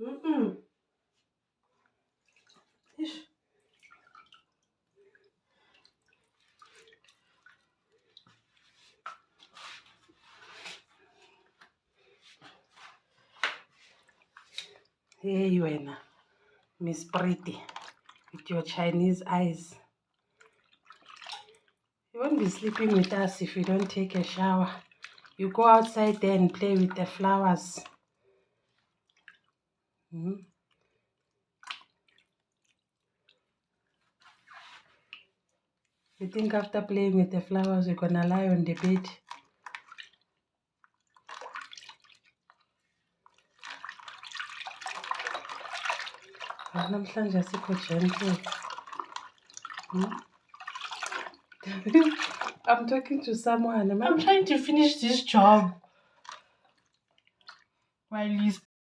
Mm-mm. Ish. Hey, you Wena, Miss Pretty, with your Chinese eyes. You won't be sleeping with us if you don't take a shower. You go outside there and play with the flowers. Mm. You think after playing with the flowers, you're gonna lie on the bed? Namhlanje asikho gentle. I'm talking to someone. I'm trying to finish this job while you